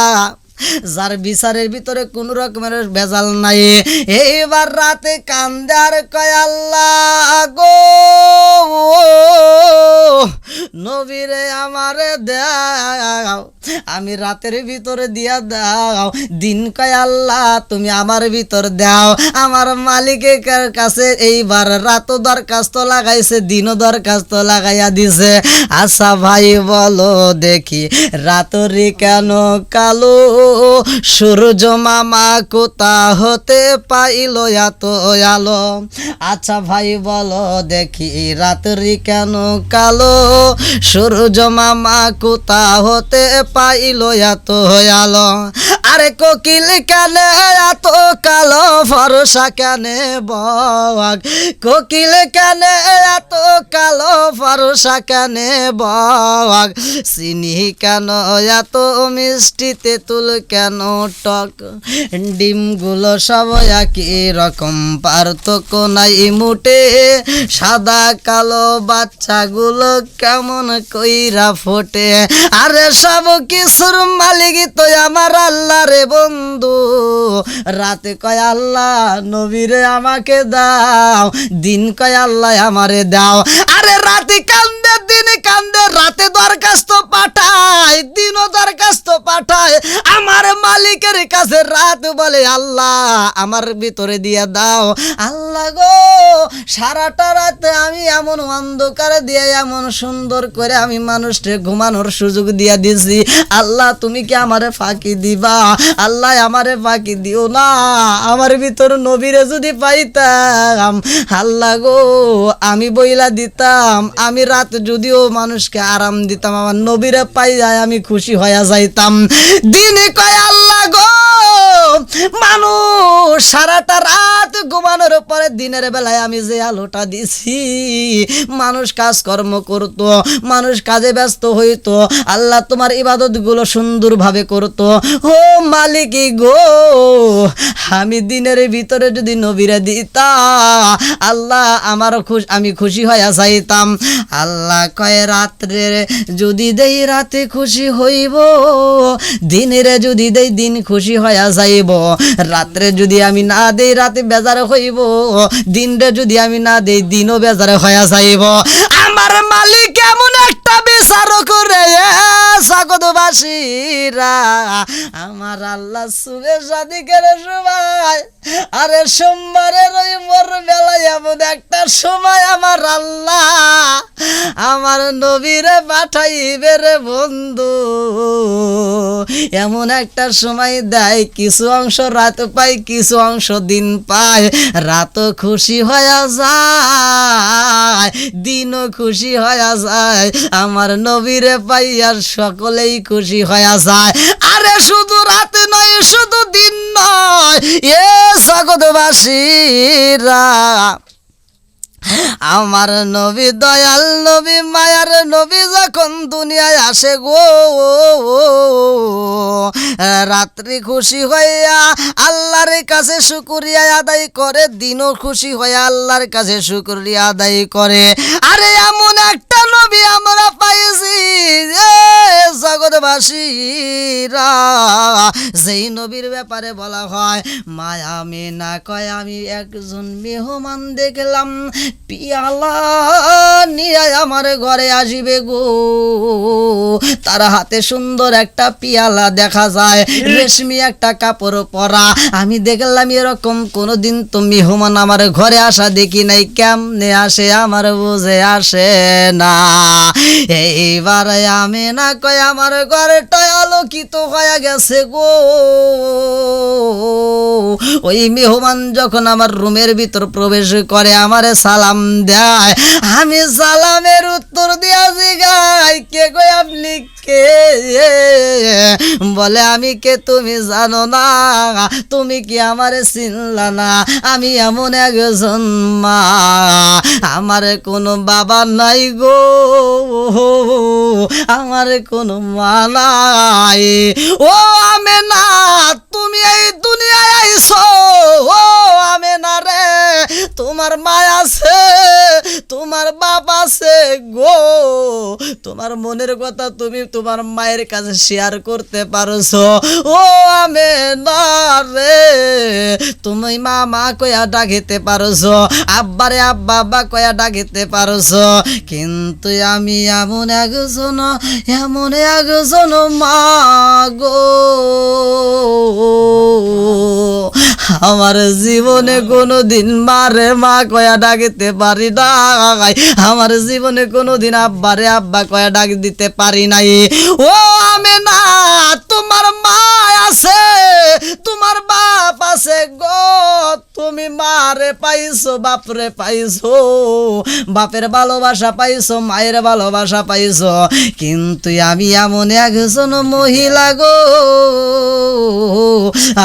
[SPEAKER 1] যার বিচারের ভিতরে কোন রকমের ভেজাল নাই। এইবার রাতে কান্দার কয় আল্লাহ গো, নবীরে আমারে দাও, আমি রাতের ভিতরে দিয়া দাও। দিন কয় আল্লাহ তুমি আমার ভিতর দাও। আমার মালিকের কাছে এইবার রাতও দরখাস্ত লাগাইছে, দিনও দরখাস্ত লাগাইয়া দিছে। আচ্ছা ভাই বলো দেখি রাতরি কেন কালো, সূর্য মামা কোথা হতে পাইল এত আলো? আচ্ছা ভাই বলো দেখি রাতরি কেন কালো, সূর্য মামা কোথা হতে পাইল এত আলো? আরে কোকিল কানে এত কালো, ফরসা কানে বক, কোকিল কানে এত কালো, ফরসা কানে বক, চিনি কেন এত মিষ্টি, তেঁতুল কেন টক, ডিমগুলো সব একই রকম, পার্থক্য নাই মুটে, সাদা কালো বাচ্চাগুলো কেমন কইরা ফোটে। আরে সব কিছুর মালিক তো আমার আল্লাহ রে বন্ধু। রাতে কয় আল্লাহ নবীরে আমাকে দাও, দিন কয় আল্লাহ আমারে দাও। আরে রাতে কান্দে, দিনে কান্দে, রাতে দরখাস্ত পাঠায়, দিনও দরখাস্ত পাঠায়। আমার মালিক মালিকের কাছে রাত বলে আল্লাহ আমার ভিতরে দিয়ে দাও। আল্লাহ গো সারাটা রাত আমি এমন অন্ধকার দিয়ে এমন সুন্দর করে আমি মানুষকে ঘুমানোর সুযোগ দিয়া দিছি, আল্লাহ তুমি কি আমারে ফাঁকি দিবা? আল্লাহ আমারে ফাঁকি দিও না, আমার ভিতর নবীরে যদি পাইতাম আল্লাহ গো আমি বইলা দিতাম, আমি রাত যদিও মানুষকে আরাম দিতাম, আমার নবীরে পাই যায় আমি খুশি হইয়া যাইতাম। দিনে কয় আল্লাহ গো মানুষ সারাটা রাত ঘুমানোর পরে দিনের বেলায় আমি যে আলোটা দিছি মানুষ কাজকর্ম করতো, মানুষ কাজে ব্যস্ত হইতো, আল্লাহ তোমার ইবাদত গুলো সুন্দরভাবে করতো। ও মালিক গো আমি দিনের ভিতরে যদি নবীরে দিতা আল্লাহ আমার আমি খুশি হইয়া যাইতাম। আল্লাহ কয় রাত্রে যদি দেই রাতে খুশি হইব, দিনের যদি দেই দিন খুশি হইয়া যাইব, রাত্রে যদি আমি না দেই রাতে বেজার হইব, দিনরে যদি আমি না দেই দিনও বেজার হইয়া যাইব। আমার মালিক এমন একটা বিচারক রে জগৎবাসীরা, আমার আল্লাহ সুবে সাদিকের সময় আরে সোমবারের ওই মোর বেলায় এমন একটা সময় আমার আল্লাহ আমার নবীরে পাঠাইবে রে বন্ধু, এমন একটা সময় দেয় কিছু অংশ রাত পাই কিছু অংশ দিন পায়, রাতও খুশি হইয়া যায় দিনও খুশি হইয়া যায়, আমার নবীরে পাইয়ার সকলেই খুশি হইয়া যায়। আরে শুধু রাত নয় শুধু দিন নয় এ জগৎবাসীরা, আমার নবী দয়াল নবী মায়ার নবী যখন দুনিয়ায় আসে গো রাত্রি খুশি হইয়া আল্লাহর কাছে শুকরিয়া আদায় করে, দিনও খুশি হইয়া আল্লাহর কাছে শুকরিয়া আদায় করে। আরে এমন একটা নবী আমরা পাইছি জগৎবাসীরা, যেই নবীর ব্যাপারে বলা হয় মায়া মেনা কয় আমি একজন মেহমান দেখলাম পিয়ালা নিয়ে আমার ঘরে আসিবে গো, তার হাতে সুন্দর একটা পিয়ালা দেখা যায়, রেশমি একটা কাপড় পরা, আমি দেখলাম এরকম কোনোদিন তো মেহমান আমার ঘরে আসা দেখি নাই, কেমনে আসে আমার বুঝে আসে না। এইবার আমি না কয় আমার ঘরটা আলোকিত হয়ে গেছে গো, ওই মেহমান যখন আমার রুমের ভিতর প্রবেশ করে আমারে সালাম দেয়, আমি সালামের উত্তর দিয়া জিগাই কে গো আপনি কে? বলে আমি কে তুমি জানো না, তুমি কি আমারে চিনলা না? আমি এমন একজন মা, আমার কোনো বাবা নাই গো, আমার কোনো মা নাই। ও আমেনা তুমি এই দুনিয়ায় আইছো, ও আমেনা রে তোমার মা আছে তোমার বাপ আছে গো, তোমার মনের কথা তুমি তোমার মায়ের কাছে শেয়ার করতে পারছো। ও আমেনা রে তুমি মা মা কয়া ডাকিতে পারছো, আব্বারে আব্বা আব্বা কয়া ডাকিতে পারছো, কিন্তু আমি এমন একজন মা গো আমার জীবনে কোনোদিন মারে মা কয়া ডাকিতে পারি নাই, আমার জীবনে কোনোদিন আব্বারে আব্বা কয়া ডাক দিতে পারি নাই। ও আমেনা তোমার মা আছে তোমার বাপ আছে গো, তুমি মারে পাইছো বাপরে পাইছো, বাপের ভালোবাসা পাইছো মায়ের ভালোবাসা পাইছো, কিন্তু আমি এমন একজন মহিলা গো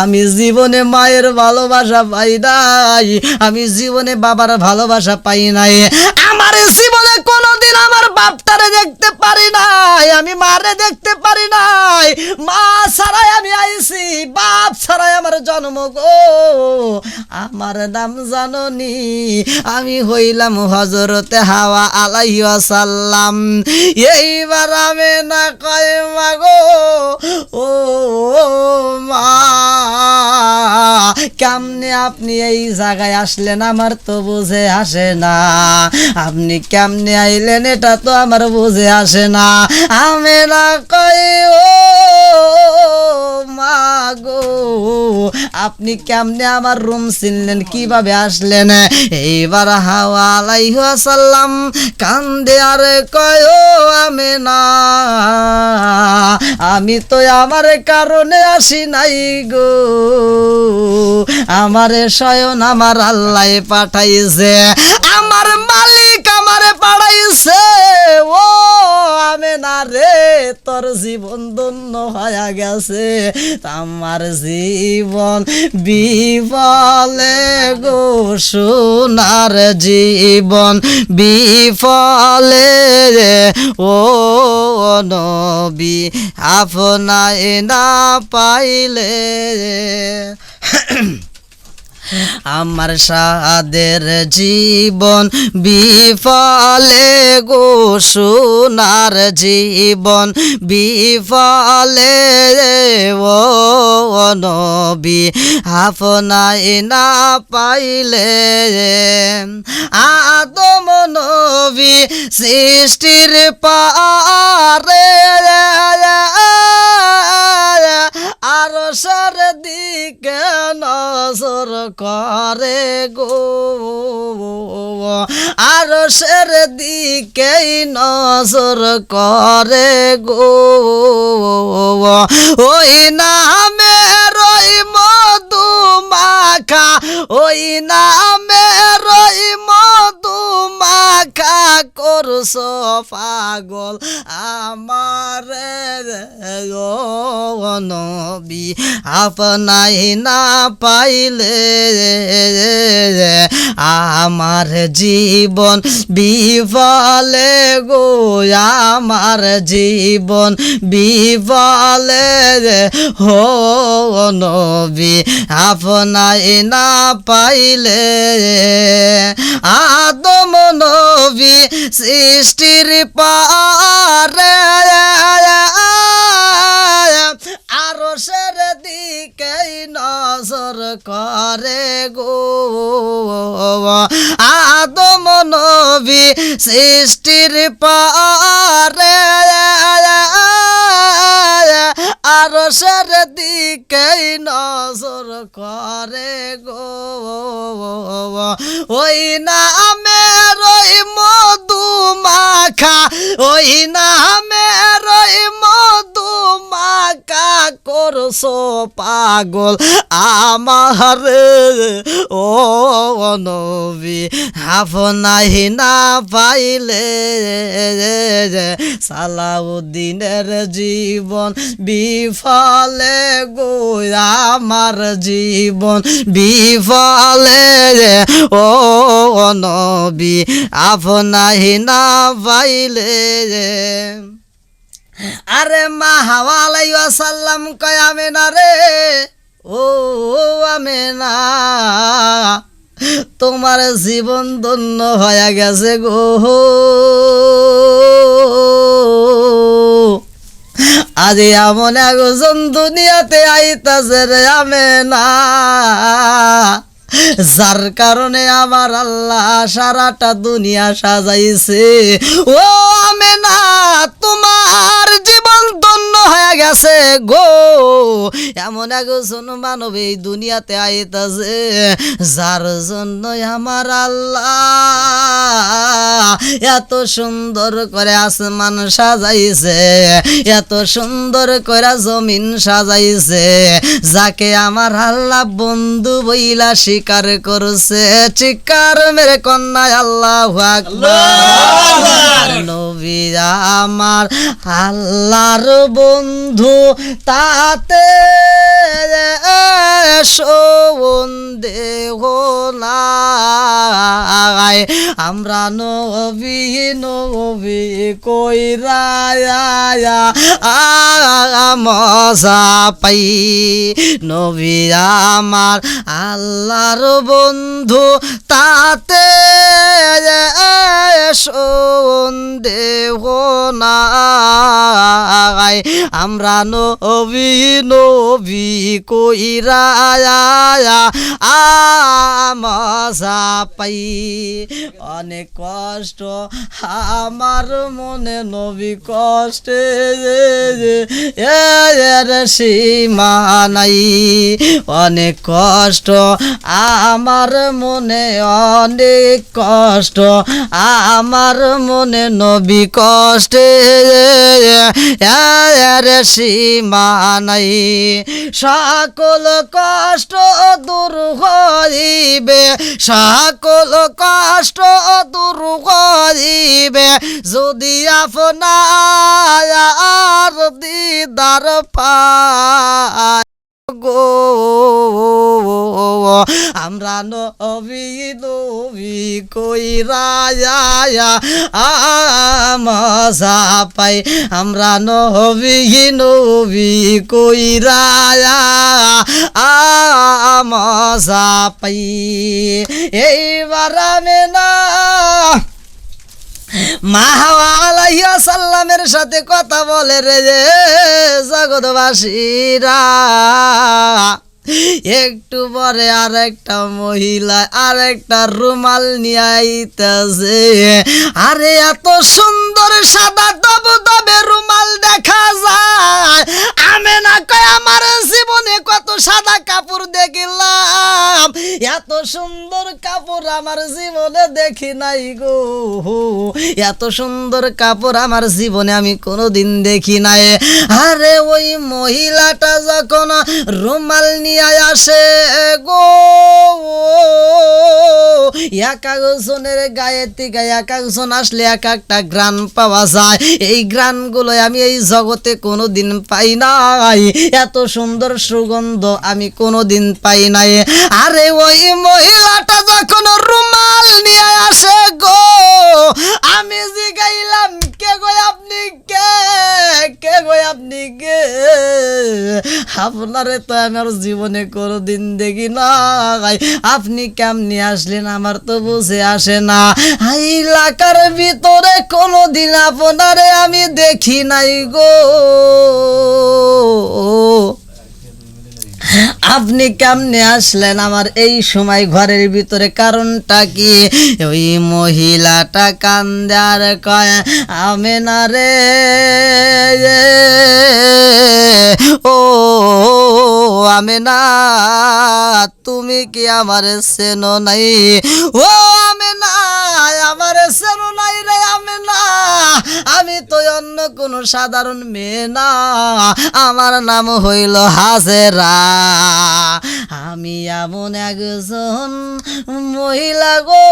[SPEAKER 1] আমি জীবনে মায়ের ভালোবাসা পাই নাই, আমি জীবনে বাবার ভালোবাসা পাই নাই, আমার জীবনে কোনোদিন আমার বাপটারে দেখতে পারি নাই, আমি মারে দেখতে পারি নাই, মা ছাড়াই আমি আইছি বাপ ছাড়াই আমার জন্ম গো। আমার নাম জাননি আমি হইলাম হযরতে হাওয়া আলাইহি ওয়াসাল্লাম। এইবার আমি না কয় মা গো ও মা কেমনে আপনি এই জায়গায় আসলেন আমার তো বুঝে আসে না, আপনি কেমনে আইলেন এটা তো আমার বুঝে আসে না। আমি না কই ও মা গো আপনি কেমনে আমার রুম চিনলেন, কিভাবে আসলেন? এইবার হাওয়া আলাইহিস সালাম কান্দে আর কয় ও আমেনা, আমি তো আমার কারণে আসি নাই গো, আমারে স্বয়ং আমার আল্লাহ পাঠাইছে, আমার মালিক আমারে পাঠাইছে। ও আমেনা রে, তোর জীবন ধন্য হয়ে গেছে, আমার জীবন বিফলে গো, সোনার জীবন বিফলে ও নবী আপনায় না পাইলে। আমার সাদের জীবন বিফলে গো, সোনার জীবন বিফলে ও নবী আপনায় না পাইলে। আদম নবী সৃষ্টির পারে আরশের দিকে নজর করে গো, আরশের দিকে নজর করে গো, ওই নামের ওই মধু মাখা, ওই নামের ওই মধু মাখা করছো পাগল আমার নবী আপনায় না পাইলে। আমার জীবন বিফলে গো, আমার জীবন বিফলে হো নবী আপনায় না পাইলে। আদম নবী সৃষ্টির পারে আরশের দিকে নজর করে গো, আদম নবী সৃষ্টির পারে আরশের দিকে নজর করে গো, ওই নামের ওই মধু মাখা, ওই নামের ওই মধু মাখা করছো পাগল আমার ও নবী আপনায় না পাইলে। সালাউদ্দিনের জীবন বিফলে গো, আমার জীবন বিফলে ও নবী আপনায় না পাইলে। আরে মা হাওয়া আলাইহিস সালাম কয় আমেনা রে, ও আমেনা তোমার জীবন ধন্য হয়ে গেছে গো, আজ এমন একজন দুনিয়াতে আইতাছে রে আমেনা, যার কারণে আমার আল্লাহ সারাটা দুনিয়া সাজাইছে। ও আমেনা তোমার জীবন ধন্য হয়ে গেছে গো, এমন একজন মানব এই দুনিয়াতে আইতাছে যার জন্য আমার আল্লাহ এত সুন্দর করে আসমান সাজাইছে, এত সুন্দর করে জমিন সাজাইছে, যাকে আমার আল্লাহ বন্ধু বইলা স্বীকার করছে। চিৎকার মেরে কন্যা আল্লাহু আকবার। নবী আমার আল্লাহর বন্ধু, তাতে সন্দেহ নাই, আমরা নবী নবী কইরা মজা পাই। নবী আমার আল্লাহর আমার বন্ধু তাতে সন্দেহ নাই আমরা নবী নবী কইরা আমজা পাই অনেক কষ্ট আমার মনে নবী কষ্টে এর সীমা নাই অনেক কষ্ট আমার মনে অনেক কষ্ট আমার মনে নবী কষ্টে এর সীমা নাই সকল কষ্ট দূর হইবে সকল কষ্ট দূর হইবে যদি আপনার দিদার পায় গো আমরা নবী নবী কইরা মজা পাই আমরা নবী নবী কইরা মজা পাই এইবার আমি না মা হাওয়া আলাইহিস সালামের সাথে কথা বলে রে জগৎবাসীরা একটু পরে আরেকটা মহিলা আরেকটা রুমাল নিয়ে আইতাছে আরে এত সুন্দর সাদা দবদবে রুমাল দেখা যায় আমি না কয় আমার জীবনে কত সাদা কাপড় দেখিলাম এত সুন্দর কাপড় আমার জীবনে দেখি নাই গো এত সুন্দর কাপড় আমার জীবনে আমি কোনোদিন দেখি নাই আরে ওই মহিলাটা যখন রুমাল নিয়ে আসে গো এক একজনের গায়ে থেকে এক একজন আসলে এক একটা গ্রান পাওয়া যায় এই গ্রানগুলো আমি এই জগতে কোনোদিন পাই নাই এত সুন্দর সুগন্ধ আমি কোনোদিন পাই নাই আরে ওই মহিলাটা যখন রুমাল নিয়ে আসে গো আমি জিগাইলাম কে গো আপনি কে গো আপনি কে আপনারে তো আমার জীবনে কোনোদিন দেখি নাই আপনি কেমনি আসলেন আমার তো বুঝে আসে না এলাকার ভিতরে কোনোদিন আপনারে আমি দেখি নাই গো আপনি কেমনে আসলেন আমার এই সময় ঘরের ভিতরে কারণটা কি ওই মহিলাটা কান্দে আর কয় আমি না রে ও আমি না তুমি কি আমার চেনো নাই ও আমি না আমার চেনো নাই রে আমি না আমি তো অন্য কোনো সাধারণ মেয়ে না আমার নাম হইল হাজেরা আমি এমন একজন মহিলা গো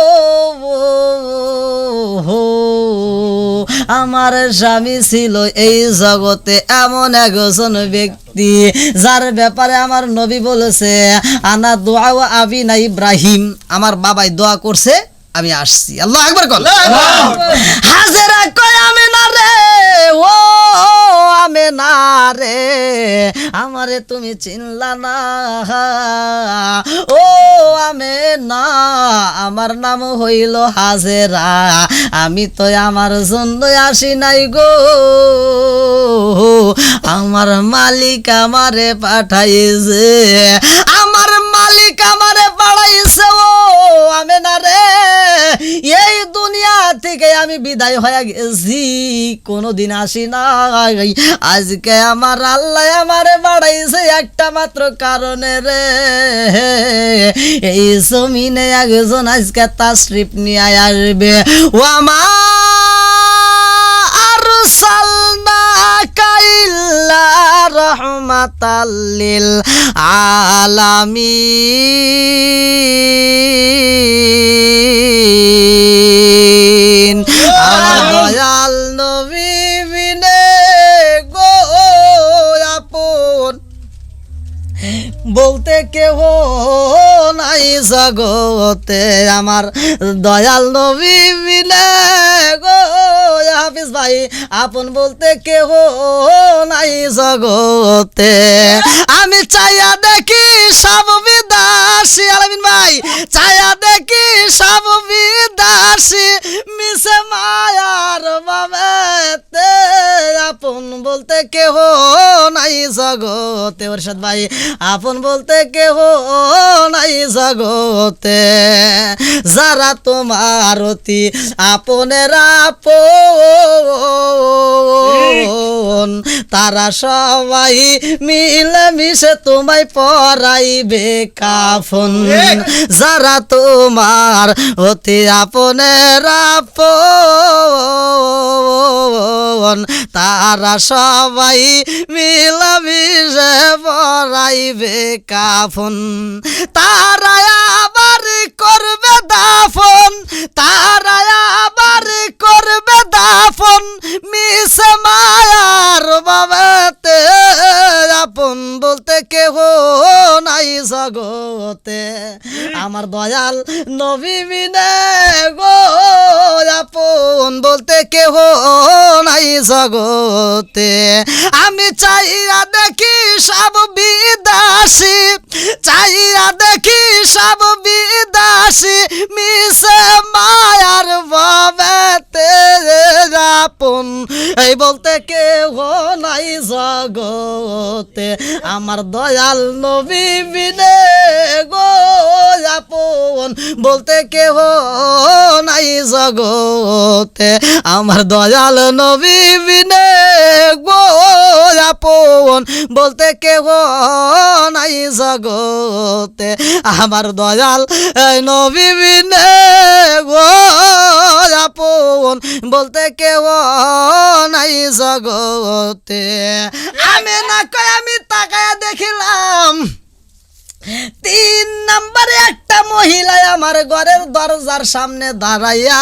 [SPEAKER 1] আমার স্বামী ছিল এই জগতে এমন একজন ব্যক্তি যার ব্যাপারে আমার নবী বলেছে আনা দোয়া আবি না ইব্রাহিম আমার বাবাই দোয়া করছে আমি আসছি আল্লাহু আকবার কল হাজেরা কয় আমি না রে ও আমি না রে আমারে তুমি চিনলা না ও আমি না আমার নাম হইল হাজেরা আমি তো আমার জন্য আসি নাই গো আমার মালিক আমারে পাঠাইছে আমার মালিক আমারে পাঠাইছে ও আমি না রে এই দুনিয়া থেকে আমি বিদায় হয়ে গেছি কোনোদিন আসি না আজকে আমার আল্লাহ আমারে বাড়াইছে একটা মাত্র কারণে রে এই জমিনে একজন আজকে তাশরিফ নিয়ে আসবে ও আমার আরসালনাকা ইল্লা রাহমাতাল লিল আলামিন আমার দয়াল নবী বিনে গো আপন বলতে কেহ নাই জগতে আমার দয়াল নবী বিনে গো হাফিজ ভাই আপন বলতে কেহ নাই জগতে আমি চাইয়া দেখি সব বিধান বিদেশি আলামিন ভাই চায়া দেখি সব বিদেশি মিশে মায়ার বাবেতে আপন বলতে কেহ নাই জগতে ওরশাদ ভাই আপন বলতে কেহ নাই জগতে যারা তোমার অতি আপনের আপন তারা সবাই মিলে মিশে তোমায় পরাইবে কাফন যারা তোমার অতি আপনের আপন তারা সবাই মিলে মিশে পরাইবে কাফন তারা আবার করবে দাফন তারা আবার করবে দাফন মিশে মায়ার বাবাতে আপন বলতে কেহ নাই জগতে আমার দয়াল নবী বিনে গো আপন বলতে কেহ নাই জগতে আমি চাইয়া দেখি সব বিদেশি চাইয়া দেখি সব বিদেশি মিশে মায়ার বাবেতে আপন এই বলতে কেহ নাই জগতে আমার দয়াল নবী বিনে গো আপন বলতে কেহ নাই জগতে আমার দয়াল নবী বিনে গো আপন বলতে কেহ নাই জগতে আমার দয়াল নবী বিনে গো আপন বলতে কেউ নাই জগতে আমি না কই আমি তাকায়া দেখিলাম 3 নম্বরে একটা মহিলা আমার ঘরের দরজার সামনে দাঁড়াইয়া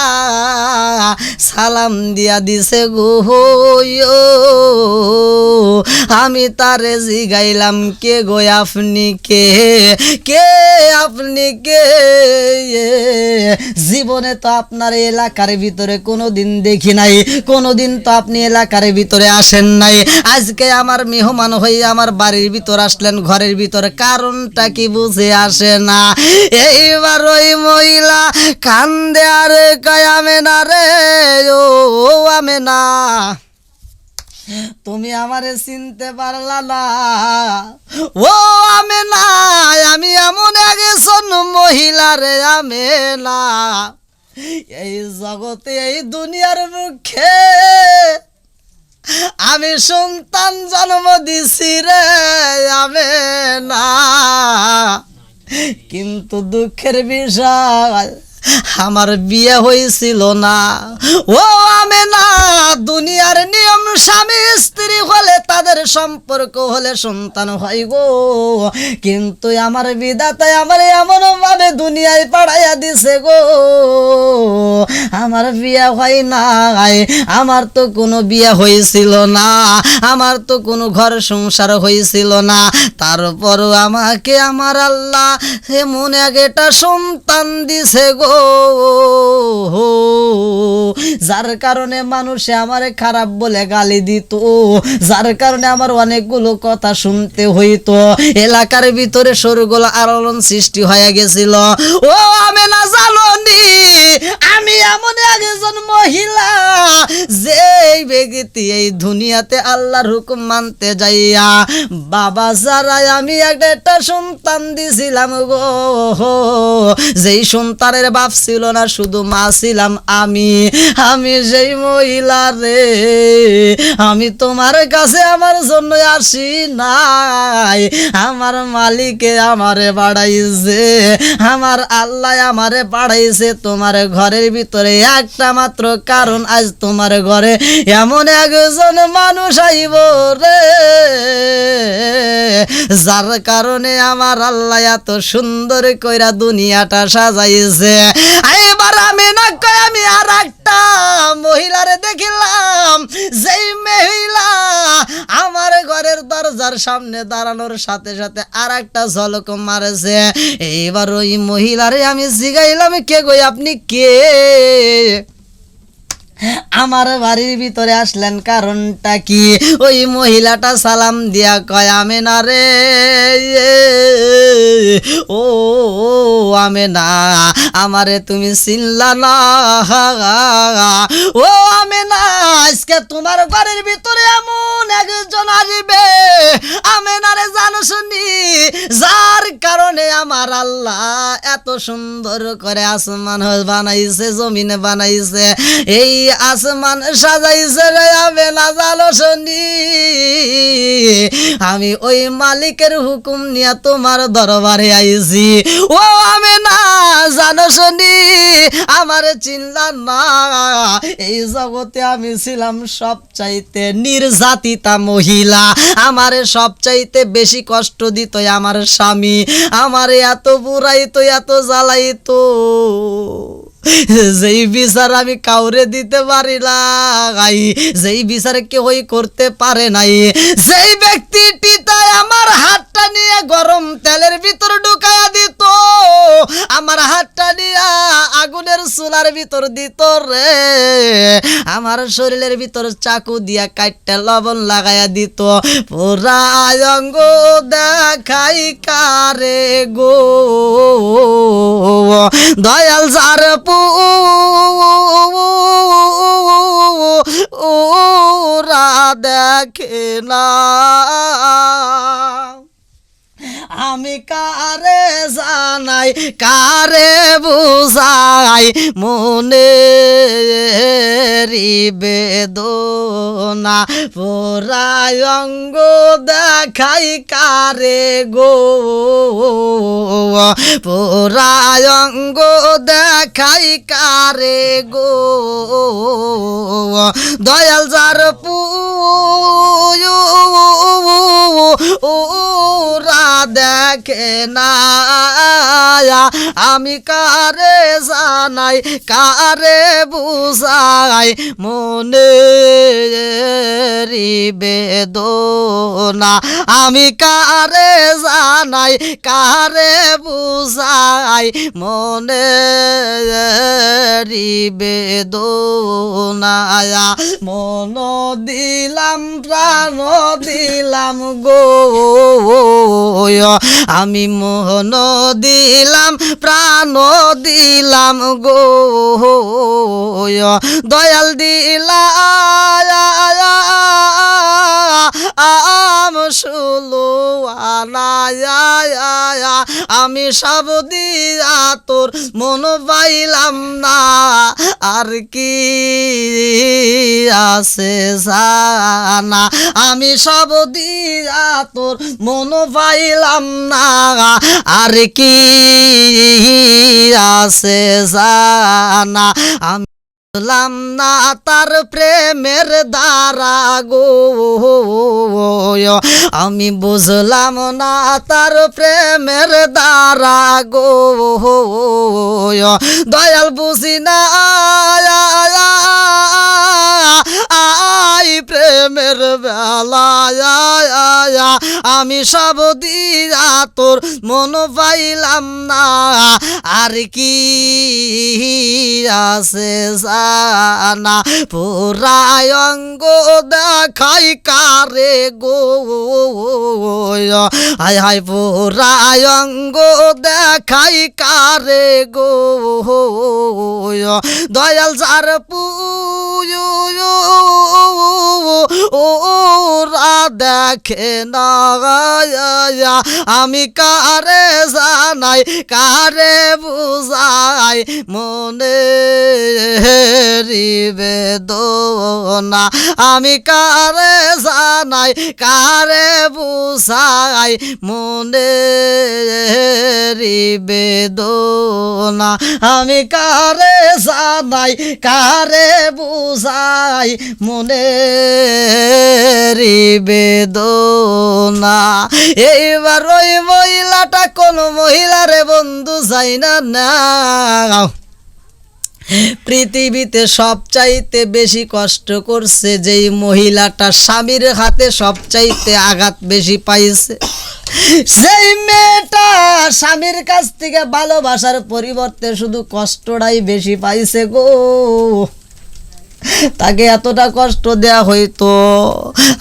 [SPEAKER 1] সালাম দিয়া দিছে গো আমি তারে জিগাইলাম কে গো আপনি কে আপনি কে জীবনে তো আপনার এলাকার ভিতরে কোনোদিন দেখি নাই কোনোদিন তো আপনি এলাকার ভিতরে আসেন নাই আজকে আমার মেহমান হয়ে আমার বাড়ির ভিতর আসলেন ঘরের ভিতরে কারণটা কি বুঝে আসে না এইবার ওই মহিলা কান্দে আর কয় আমেনা রে ও আমেনা তুমি আমারে চিনতে পারলা না ও আমেনা আমি এমন একজন মহিলা রে আমেনা এই জগতে এই দুনিয়ার মুখে আমি সন্তান জন্ম দিছি রে আমেনা কিন্তু দুঃখের বিষয় আমার বিয়ে হয়েছিল না ও আমেনা দুনিয়ার নিয়ম স্বামী স্ত্রী হলে তাদের সম্পর্ক হলে সন্তান হয় গো কিন্তু আমার বিধাতায় আমার এমন ভাবে দুনিয়ায় পাঠাইয়া দিছে গো আমার বিয়ে হয় নাই আমার তো কোনো বিয়ে হয়েছিল না আমার তো কোনো ঘর সংসার হয়েছিল না তারপরও আমাকে আমার আল্লাহ এমন একটা সন্তান দিছে গো যার কারণে মানুষে আমারে খারাপ বলে গালি দিত যার কারণে আমার অনেকগুলো কথা শুনতে হইতো এলাকার ভিতরে সরগোল আলোড়ন সৃষ্টি হয়ে গেছিল ও আমি না জানি আমি এমন একজন মহিলা যে ব্যক্তি এই দুনিয়াতে আল্লাহর হুকুম মানতে যাইয়া বাবা যারাই আমি একটা সন্তান দিছিলাম গো যেই সন্তানের বাপ ছিল না শুধু মা ছিলাম আমি সেই মহিলা রে আমি তোমার কাছে আমার জন্য আসি নাই আমার মালিকে আমারে বাড়াইছে আমার আল্লাহ আমারে বাড়াইছে তোমার ঘরের ভিতরে একটা মাত্র কারণ আজ তোমার ঘরে এমন একজন মানুষ আইব রে যার কারণে আমার আল্লাহ এত সুন্দর কইরা দুনিয়াটা সাজাইছে এবার আমি না কই আমি আর একটা মহিলারে দেখিলাম যেই মহিলা আমার ঘরের দরজার সামনে দাঁড়ানোর সাথে সাথে আর একটা ঝলক মারেছে এইবার ওই মহিলারে আমি জিগাইলাম কে গো আপনি কে আমার বাড়ির ভিতরে আসলেন কারণটা কি? ওই মহিলাটা সালাম দিয়া কয়, আমেনা রে, ও আমেনা, আমারে তুমি চিনলা না? ও আমেনা, আজকে তোমার বাড়ির ভিতরে এমন একজন আসবে, আমেনারে জানো শুনি, যার কারণে আমার আল্লাহ এত সুন্দর করে আসমান বানাইছে, জমিনে বানাইছে, এই আসমান সাজাইছে রে আমেনা, জানো শুনি, আমি ওই মালিকের হুকুম নিয়ে তোমার দরবারে আইছি। ও আমেনা, জানো শুনি, আমার চিনলা না? এই জগতে আমি ছিলাম সবচাইতে নির্যাতিতা মহিলা, আমারে সবচাইতে বেশি কষ্ট দিত আমার স্বামী, আমারে এত বুড়াইতো, এত জ্বালাইতো, যেই বিচার আমি কাউরে দিতে পারি নাই, যেই বিচার কেউই করতে পারে নাই, যেই ব্যক্তিটি তাই আমার হাতটা নিয়ে গরম তেলের ভিতর ঢুকাইয়া দিত, আমার হাতটা নিয়ে আগুনের চুলার ভিতর দিত রে, আমার শরীরের ভিতর চাকু দিয়া কাটটা লবণ লাগাইয়া দিত, পুরা অঙ্গ দেখাই কারে গো, দয়াল যার ওরা দেখে না, আমি কারে জানাই, কারে বুঝাই মনে বেদনা, পুরাই অঙ্গ দেখাই কারে গো, পুরাই অঙ্গ দেখাই কারে গো, দয়াল যার ওরা দেখে না, আমি কারে জানাই, কারে বুঝাই মনে বেদনা, আমি কারে জানাই, কারে বুঝাই মনে বেদনা, মন দিলাম প্রাণ দিলাম গো, আমি মন দিলাম প্রাণ দিলাম গো, দয়াল দিলা শুলো আনায়া, আমি সব দিয়া তোর মন পাইলাম না, আর কি আছে জানা, আমি সব দিয়া তোর মন পাইলাম না, আর কি আছে জানা, আমি বুঝলাম না তার প্রেমের দ্বারা গো, আমি বুঝলাম না তার প্রেমের দ্বারা গো, দয়াল বুঝি না আই প্রেমের বেলায়, আমি সব দিয়া তোর মন পাইলাম না, আর কি আছে জানা, পুরাই অঙ্গ দেখাই কারে গো, হায় হায় পুরাই অঙ্গ দেখাই কারে গো, দয়াল যার ওরা দেখে না, আমি কারে জানাই, কারে বুঝাই মনে বেদনা, আমি কারে জানাই, কারে বুঝাই মনে বেদনা, আমি কারে জানাই, কারে বুঝাই মনে বেদনা। এইবার ওই মহিলাটা কোন মহিলারে বন্ধু যাই না, পৃথিবীতে সবচাইতে বেশি কষ্ট করছে যেই মহিলাটা স্বামীর হাতে সবচাইতে আঘাত বেশি পাইছে, সেই মেয়েটা স্বামীর কাছ থেকে ভালোবাসার পরিবর্তে শুধু কষ্টটাই বেশি পাইছে গো। তাকে এতটা কষ্ট দেয়া হইতো,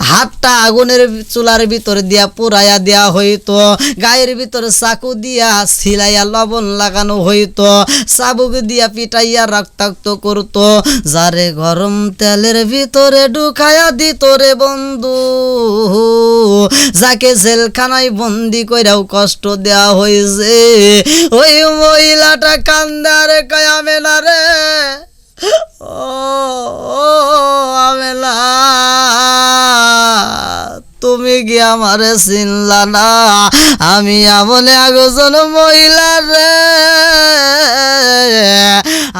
[SPEAKER 1] হাতটা আগুনের চুলার ভিতরে দিয়া পুরাইয়া দেয়া হইতো, গায়ের ভিতরে চাকু দিয়া সিলাইয়া লবণ লাগানো হইতো, চাবুক দিয়া পিটাইয়া রক্তাক্ত করতো, যারে গরম তেলের ভিতরে ঢুকাইয়া দিত রে বন্ধু, যাকে জেলখানায় বন্দি কইরাও কষ্ট দেয়া হয়েছে, ওই মহিলাটা কান্দারে কয় আমেনা রে, ও আমেনা, তুমি কি আমারে চিনলা না? আমি এমন একজন মহিলা রে,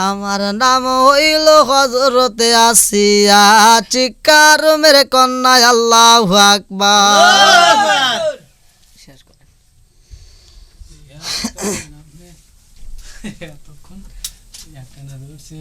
[SPEAKER 1] আমার নাম হইল হযরতে আসিয়া, চিৎকার মেরে কন্যা আল্লাহু আকবার। শেষ করে
[SPEAKER 2] এতক্ষণ একটা না ধরছি